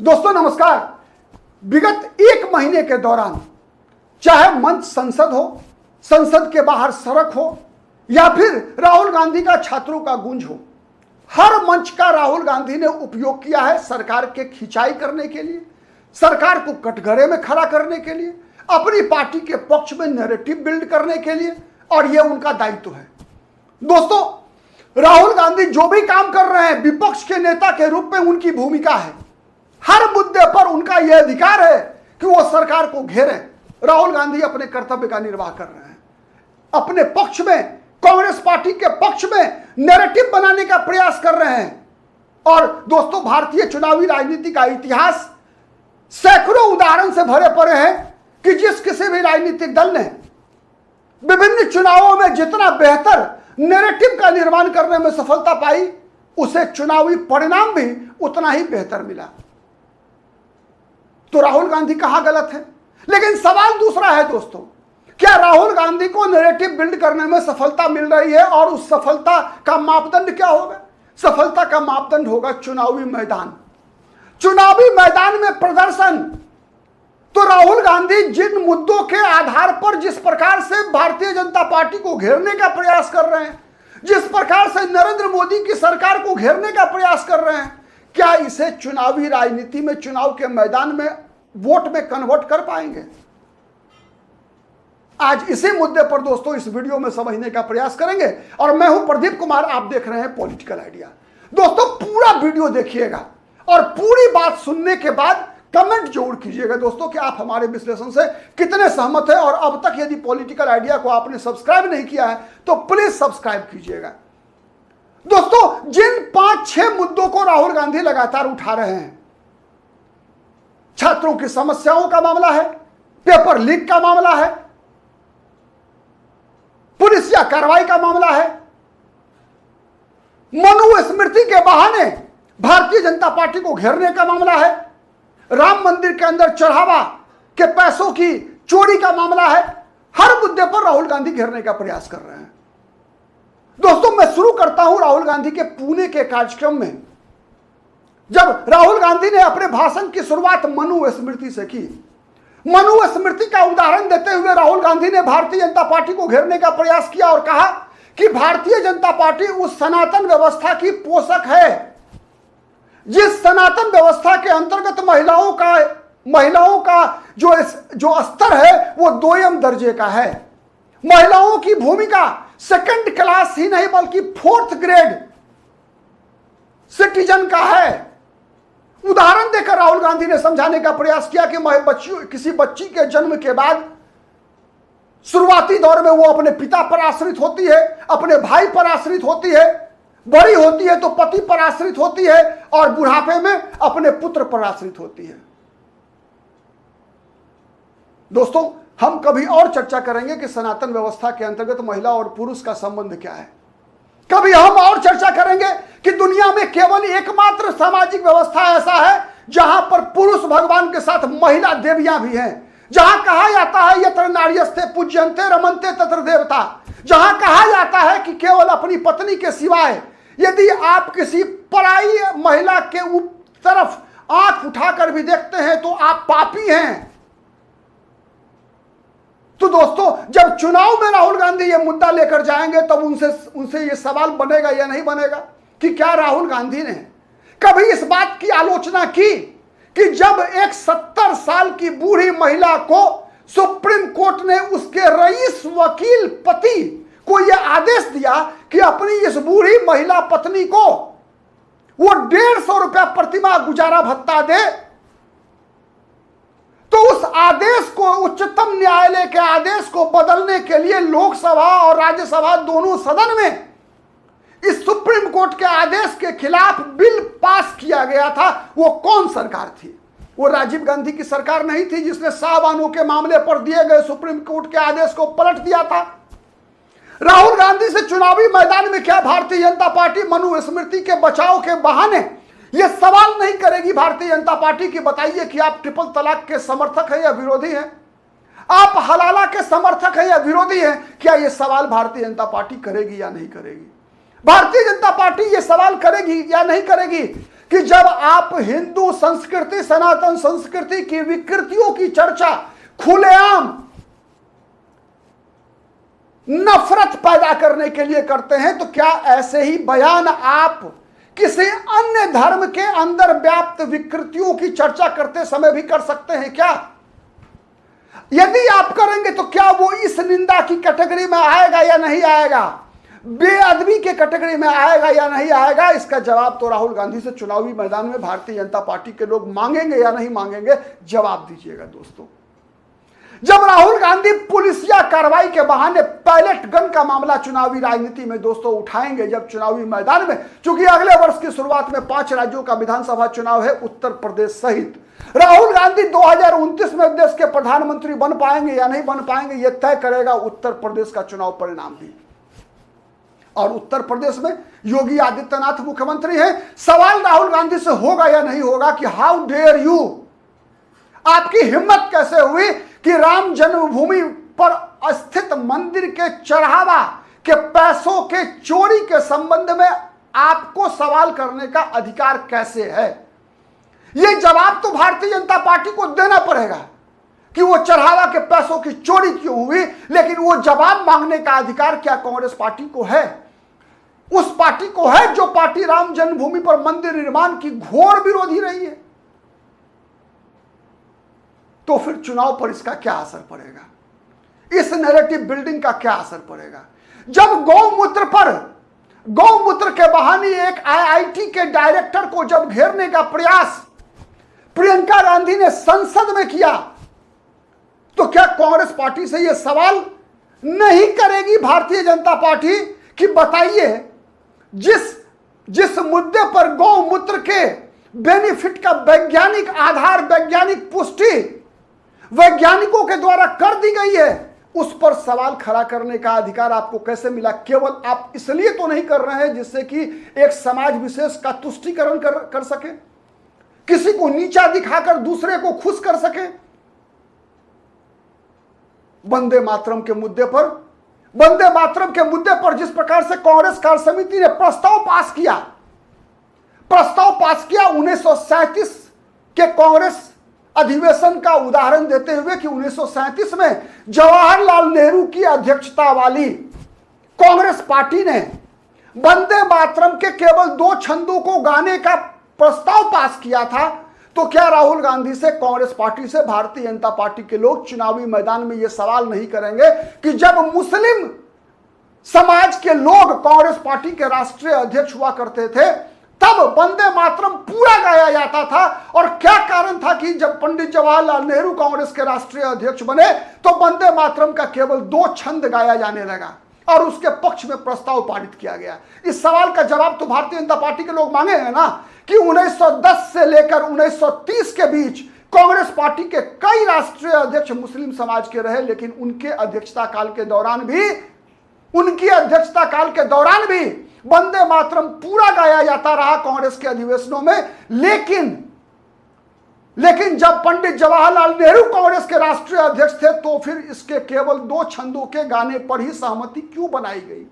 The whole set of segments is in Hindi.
दोस्तों नमस्कार। विगत एक महीने के दौरान चाहे मंच संसद हो, संसद के बाहर सड़क हो या फिर राहुल गांधी का छात्रों का गूंज हो, हर मंच का राहुल गांधी ने उपयोग किया है सरकार के खिंचाई करने के लिए, सरकार को कटघरे में खड़ा करने के लिए, अपनी पार्टी के पक्ष में नैरेटिव बिल्ड करने के लिए, और यह उनका दायित्व है। दोस्तों, राहुल गांधी जो भी काम कर रहे हैं, विपक्ष के नेता के रूप में उनकी भूमिका है। हर मुद्दे पर उनका यह अधिकार है कि वो सरकार को घेरें। राहुल गांधी अपने कर्तव्य का निर्वाह कर रहे हैं, अपने पक्ष में, कांग्रेस पार्टी के पक्ष में नैरेटिव बनाने का प्रयास कर रहे हैं। और दोस्तों, भारतीय चुनावी राजनीति का इतिहास सैकड़ों उदाहरण से भरे पड़े हैं कि जिस किसी भी राजनीतिक दल ने विभिन्न चुनावों में जितना बेहतर नैरेटिव का निर्माण करने में सफलता पाई, उसे चुनावी परिणाम भी उतना ही बेहतर मिला। तो राहुल गांधी कहां गलत है? लेकिन सवाल दूसरा है दोस्तों, क्या राहुल गांधी को नैरेटिव बिल्ड करने में सफलता मिल रही है? और उस सफलता का मापदंड क्या होगा? सफलता का मापदंड होगा चुनावी मैदान, चुनावी मैदान में प्रदर्शन। तो राहुल गांधी जिन मुद्दों के आधार पर जिस प्रकार से भारतीय जनता पार्टी को घेरने का प्रयास कर रहे हैं, जिस प्रकार से नरेंद्र मोदी की सरकार को घेरने का प्रयास कर रहे हैं, क्या इसे चुनावी राजनीति में, चुनाव के मैदान में, वोट में कन्वर्ट कर पाएंगे? आज इसी मुद्दे पर दोस्तों इस वीडियो में समझने का प्रयास करेंगे। और मैं हूं प्रदीप कुमार, आप देख रहे हैं पॉलिटिकल आइडिया। दोस्तों, पूरा वीडियो देखिएगा और पूरी बात सुनने के बाद कमेंट जरूर कीजिएगा दोस्तों कि आप हमारे विश्लेषण से कितने सहमत हैं। और अब तक यदि पॉलिटिकल आइडिया को आपने सब्सक्राइब नहीं किया है तो प्लीज सब्सक्राइब कीजिएगा। दोस्तों, जिन 5-6 मुद्दों को राहुल गांधी लगातार उठा रहे हैं, छात्रों की समस्याओं का मामला है, पेपर लीक का मामला है, पुलिस या कार्रवाई का मामला है, मनुस्मृति के बहाने भारतीय जनता पार्टी को घेरने का मामला है, राम मंदिर के अंदर चढ़ावा के पैसों की चोरी का मामला है। हर मुद्दे पर राहुल गांधी घेरने का प्रयास कर रहे हैं। दोस्तों, मैं शुरू करता हूं राहुल गांधी के पुणे के कार्यक्रम में। जब राहुल गांधी ने अपने भाषण की शुरुआत मनुस्मृति से की, मनुस्मृति का उदाहरण देते हुए राहुल गांधी ने भारतीय जनता पार्टी को घेरने का प्रयास किया और कहा कि भारतीय जनता पार्टी उस सनातन व्यवस्था की पोषक है जिस सनातन व्यवस्था के अंतर्गत महिलाओं का जो स्तर है वो 2म दर्जे का है। महिलाओं की भूमिका सेकंड क्लास ही नहीं बल्कि 4th ग्रेड सिटीजन का है। उदाहरण देकर राहुल गांधी ने समझाने का प्रयास किया कि किसी बच्ची के जन्म के बाद शुरुआती दौर में वो अपने पिता पर आश्रित होती है, अपने भाई पर आश्रित होती है, बड़ी होती है तो पति पर आश्रित होती है, और बुढ़ापे में अपने पुत्र पर आश्रित होती है। दोस्तों, हम कभी और चर्चा करेंगे कि सनातन व्यवस्था के अंतर्गत महिला और पुरुष का संबंध क्या है। कभी हम और चर्चा करेंगे कि दुनिया में केवल एकमात्र सामाजिक व्यवस्था ऐसा है जहां पर पुरुष भगवान के साथ महिला देवियां भी हैं, जहां कहा जाता है यत्र नार्यस्ते पूज्यन्ते रमन्ते तत्र देवता, जहां कहा जाता है कि केवल अपनी पत्नी के सिवाय यदि आप किसी पराई महिला के तरफ आंख उठाकर भी देखते हैं तो आप पापी हैं। तो दोस्तों, जब चुनाव में राहुल गांधी ये मुद्दा लेकर जाएंगे तब उनसे ये सवाल बनेगा या नहीं बनेगा कि क्या राहुल गांधी ने कभी इस बात की आलोचना की कि जब एक 70 साल की बूढ़ी महिला को सुप्रीम कोर्ट ने उसके रईस वकील पति को यह आदेश दिया कि अपनी इस बूढ़ी महिला पत्नी को वो 150 रुपया प्रतिमाह गुजारा भत्ता दे, तो उस आदेश को, उच्चतम न्यायालय के आदेश को बदलने के लिए लोकसभा और राज्यसभा दोनों सदन में इस सुप्रीम कोर्ट के आदेश के खिलाफ बिल पास किया गया था। वो कौन सरकार थी? वो राजीव गांधी की सरकार नहीं थी जिसने शाहबानो के मामले पर दिए गए सुप्रीम कोर्ट के आदेश को पलट दिया था। राहुल गांधी से चुनावी मैदान में क्या भारतीय जनता पार्टी मनुस्मृति के बचाव के बहाने यह सवाल नहीं करेगी भारतीय जनता पार्टी की, बताइए कि आप ट्रिपल तलाक के समर्थक हैं या विरोधी हैं, आप हलाला के समर्थक हैं या विरोधी हैं? क्या यह सवाल भारतीय जनता पार्टी करेगी या नहीं करेगी? भारतीय जनता पार्टी यह सवाल करेगी या नहीं करेगी कि जब आप हिंदू संस्कृति, सनातन संस्कृति की विकृतियों की चर्चा खुलेआम नफरत पैदा करने के लिए करते हैं, तो क्या ऐसे ही बयान आप किसी अन्य धर्म के अंदर व्याप्त विकृतियों की चर्चा करते समय भी कर सकते हैं क्या? यदि आप करेंगे तो क्या वो इस निंदा की कैटेगरी में आएगा या नहीं आएगा? बेअदबी के कैटेगरी में आएगा या नहीं आएगा? इसका जवाब तो राहुल गांधी से चुनावी मैदान में भारतीय जनता पार्टी के लोग मांगेंगे या नहीं मांगेंगे? जवाब दीजिएगा दोस्तों। जब राहुल गांधी पुलिसिया कार्रवाई के बहाने पायलट गन का मामला चुनावी राजनीति में दोस्तों उठाएंगे, जब चुनावी मैदान में, चूंकि अगले वर्ष की शुरुआत में 5 राज्यों का विधानसभा चुनाव है उत्तर प्रदेश सहित, राहुल गांधी 2029 में देश के प्रधानमंत्री बन पाएंगे या नहीं बन पाएंगे, यह तय करेगा उत्तर प्रदेश का चुनाव परिणाम भी। और उत्तर प्रदेश में योगी आदित्यनाथ मुख्यमंत्री हैं। सवाल राहुल गांधी से होगा या नहीं होगा कि हाउ डेयर यू, आपकी हिम्मत कैसे हुई कि राम जन्मभूमि पर स्थित मंदिर के चढ़ावा के पैसों के चोरी के संबंध में आपको सवाल करने का अधिकार कैसे है? यह जवाब तो भारतीय जनता पार्टी को देना पड़ेगा कि वो चढ़ावा के पैसों की चोरी क्यों हुई, लेकिन वो जवाब मांगने का अधिकार क्या कांग्रेस पार्टी को है? उस पार्टी को है जो पार्टी राम जन्मभूमि पर मंदिर निर्माण की घोर विरोधी रही है। तो फिर चुनाव पर इसका क्या असर पड़ेगा? इस नैरेटिव बिल्डिंग का क्या असर पड़ेगा? जब गौमूत्र के बहाने एक आईआईटी के डायरेक्टर को जब घेरने का प्रयास प्रियंका गांधी ने संसद में किया, तो क्या कांग्रेस पार्टी से यह सवाल नहीं करेगी भारतीय जनता पार्टी कि बताइए, जिस मुद्दे पर गौमूत्र के बेनिफिट का वैज्ञानिक आधार, वैज्ञानिक पुष्टि वैज्ञानिकों के द्वारा कर दी गई है, उस पर सवाल खड़ा करने का अधिकार आपको कैसे मिला? केवल आप इसलिए तो नहीं कर रहे हैं जिससे कि एक समाज विशेष का तुष्टीकरण कर सके, किसी को नीचा दिखाकर दूसरे को खुश कर सके। वंदे मातरम के मुद्दे पर जिस प्रकार से कांग्रेस कार्य समिति ने प्रस्ताव पास किया 1937 के कांग्रेस अधिवेशन का उदाहरण देते हुए कि 1937 में जवाहरलाल नेहरू की अध्यक्षता वाली कांग्रेस पार्टी ने वंदे मातरम के केवल 2 छंदों को गाने का प्रस्ताव पास किया था, तो क्या राहुल गांधी से, कांग्रेस पार्टी से भारतीय जनता पार्टी के लोग चुनावी मैदान में यह सवाल नहीं करेंगे कि जब मुस्लिम समाज के लोग कांग्रेस पार्टी के राष्ट्रीय अध्यक्ष हुआ करते थे तब वंदे मातरम पूरा गाया जाता था? और क्या कारण था कि जब पंडित जवाहरलाल नेहरू कांग्रेस के राष्ट्रीय अध्यक्ष बने तो वंदे मातरम का केवल 2 छंद गाया जाने लगा और उसके पक्ष में प्रस्ताव पारित किया गया? इस सवाल का जवाब तो भारतीय जनता पार्टी के लोग मांगेंगे ना कि 1910 से लेकर 1930 के बीच कांग्रेस पार्टी के कई राष्ट्रीय अध्यक्ष मुस्लिम समाज के रहे, लेकिन उनके अध्यक्षता काल के दौरान भी वंदे मातरम पूरा गाया जाता रहा कांग्रेस के अधिवेशनों में। लेकिन जब पंडित जवाहरलाल नेहरू कांग्रेस के राष्ट्रीय अध्यक्ष थे तो फिर इसके केवल 2 छंदों के गाने पर ही सहमति क्यों बनाई गई?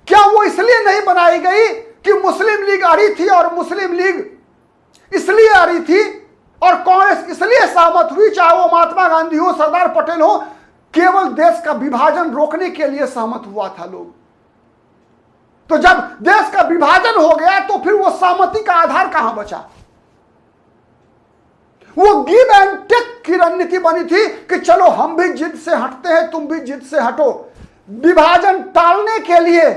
क्या वो इसलिए नहीं बनाई गई कि मुस्लिम लीग अड़ी थी और मुस्लिम लीग इसलिए अड़ी थी और कांग्रेस इसलिए सहमत हुई, चाहे वो महात्मा गांधी हो, सरदार पटेल हो, केवल देश का विभाजन रोकने के लिए सहमत हुआ था लोग? तो जब देश का विभाजन हो गया तो फिर वो सहमति का आधार कहां बचा? वो गिव एंड टेक की रणनीति बनी थी कि चलो हम भी जिद से हटते हैं, तुम भी जिद से हटो। विभाजन टालने के लिए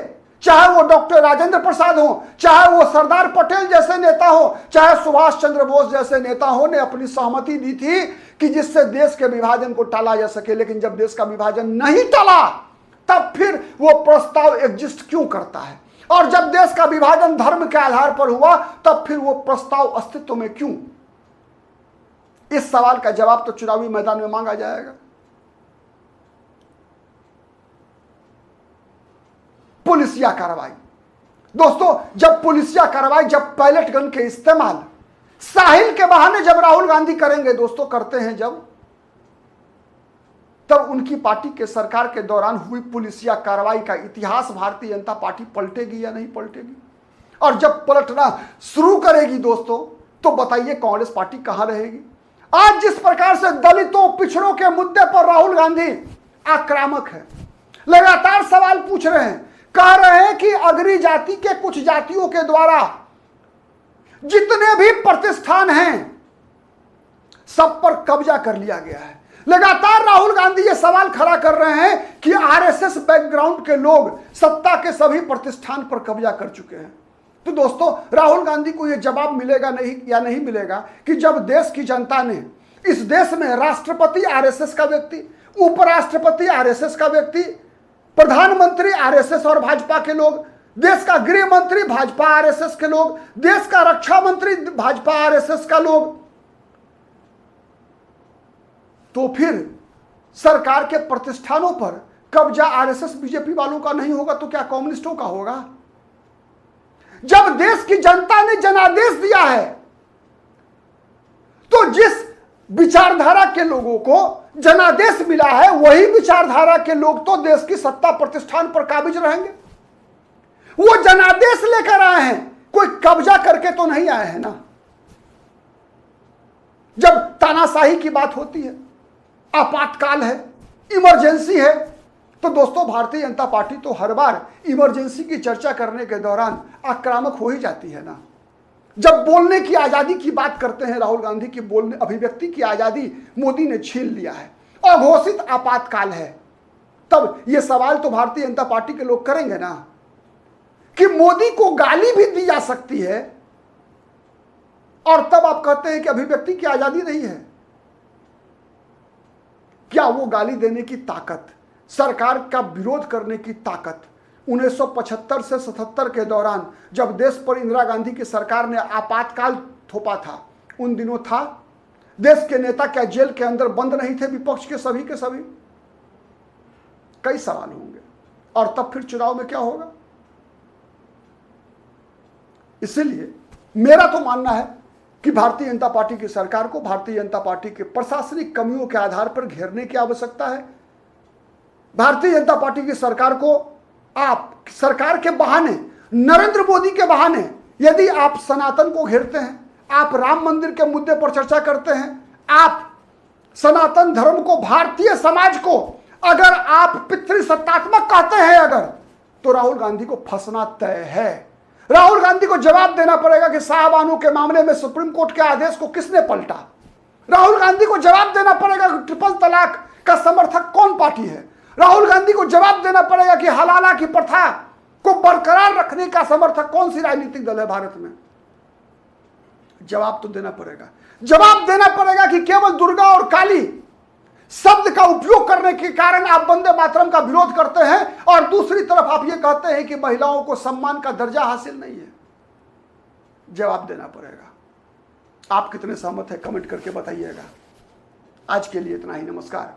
चाहे वो डॉक्टर राजेंद्र प्रसाद हो, चाहे वो सरदार पटेल जैसे नेता हो, चाहे सुभाष चंद्र बोस जैसे नेता हो, ने अपनी सहमति दी थी कि जिससे देश के विभाजन को टाला जा सके। लेकिन जब देश का विभाजन नहीं टला तब फिर वो प्रस्ताव एग्जिस्ट क्यों करता है? और जब देश का विभाजन धर्म के आधार पर हुआ तब फिर वो प्रस्ताव अस्तित्व में क्यों? इस सवाल का जवाब तो चुनावी मैदान में मांगा जाएगा। पुलिसिया कार्रवाई दोस्तों, जब पुलिसिया कार्रवाई, जब पायलट गन के इस्तेमाल साहिल के बहाने जब राहुल गांधी करेंगे दोस्तों, करते हैं जब, तब उनकी पार्टी के सरकार के दौरान हुई पुलिसिया कार्रवाई का इतिहास भारतीय जनता पार्टी पलटेगी या नहीं पलटेगी? और जब पलटना शुरू करेगी दोस्तों, तो बताइए कांग्रेस पार्टी कहां रहेगी। आज जिस प्रकार से दलितों पिछड़ों के मुद्दे पर राहुल गांधी आक्रामक है, लगातार सवाल पूछ रहे हैं, कह रहे हैं कि अगरी जाति के कुछ जातियों के द्वारा जितने भी प्रतिष्ठान हैं सब पर कब्जा कर लिया गया है। लगातार राहुल गांधी ये सवाल खड़ा कर रहे हैं कि आरएसएस बैकग्राउंड के लोग सत्ता के सभी प्रतिष्ठान पर कब्जा कर चुके हैं। तो दोस्तों, राहुल गांधी को यह जवाब मिलेगा नहीं या नहीं मिलेगा कि जब देश की जनता ने, इस देश में राष्ट्रपति आरएसएस का व्यक्ति, उपराष्ट्रपति आरएसएस का व्यक्ति, प्रधानमंत्री आरएसएस और भाजपा के लोग, देश का गृह मंत्री भाजपा आरएसएस के लोग, देश का रक्षा मंत्री भाजपा आरएसएस का लोग, तो फिर सरकार के प्रतिष्ठानों पर कब्जा आरएसएस बीजेपी वालों का नहीं होगा तो क्या कम्युनिस्टों का होगा। जब देश की जनता ने जनादेश दिया है तो जिस विचारधारा के लोगों को जनादेश मिला है वही विचारधारा के लोग तो देश की सत्ता प्रतिष्ठान पर काबिज रहेंगे। वो जनादेश लेकर आए हैं, कोई कब्जा करके तो नहीं आए हैं ना। जब तानाशाही की बात होती है, आपातकाल है, इमरजेंसी है, तो दोस्तों भारतीय जनता पार्टी तो हर बार इमरजेंसी की चर्चा करने के दौरान आक्रामक हो ही जाती है ना। जब बोलने की आजादी की बात करते हैं राहुल गांधी की, बोलने अभिव्यक्ति की आजादी मोदी ने छीन लिया है, अघोषित आपातकाल है, तब यह सवाल तो भारतीय जनता पार्टी के लोग करेंगे ना कि मोदी को गाली भी दी जा सकती है और तब आप कहते हैं कि अभिव्यक्ति की आजादी नहीं है। क्या वो गाली देने की ताकत, सरकार का विरोध करने की ताकत 1975 से 77 के दौरान जब देश पर इंदिरा गांधी की सरकार ने आपातकाल थोपा था, उन दिनों था? देश के नेता क्या जेल के अंदर बंद नहीं थे? विपक्ष के सभी कई सवाल होंगे। और तब फिर चुनाव में क्या होगा? इसलिए मेरा तो मानना है कि भारतीय जनता पार्टी की सरकार को भारतीय जनता पार्टी के प्रशासनिक कमियों के आधार पर घेरने की आवश्यकता है। भारतीय जनता पार्टी की सरकार को आप सरकार के बहाने, नरेंद्र मोदी के बहाने, यदि आप सनातन को घेरते हैं, आप राम मंदिर के मुद्दे पर चर्चा करते हैं, आप सनातन धर्म को, भारतीय समाज को अगर आप पितृसत्तात्मक कहते हैं अगर, तो राहुल गांधी को फंसना तय है। राहुल गांधी को जवाब देना पड़ेगा कि साहबानों के मामले में सुप्रीम कोर्ट के आदेश को किसने पलटा। राहुल गांधी को जवाब देना पड़ेगा कि ट्रिपल तलाक का समर्थक कौन पार्टी है। राहुल गांधी को जवाब देना पड़ेगा कि हलाला की प्रथा को बरकरार रखने का समर्थक कौन सी राजनीतिक दल है भारत में। जवाब तो देना पड़ेगा। जवाब देना पड़ेगा कि केवल दुर्गा और काली शब्द का उपयोग करने के कारण आप वंदे मातरम का विरोध करते हैं और दूसरी तरफ आप ये कहते हैं कि महिलाओं को सम्मान का दर्जा हासिल नहीं है। जवाब देना पड़ेगा। आप कितने सहमत हैं कमेंट करके बताइएगा। आज के लिए इतना ही, नमस्कार।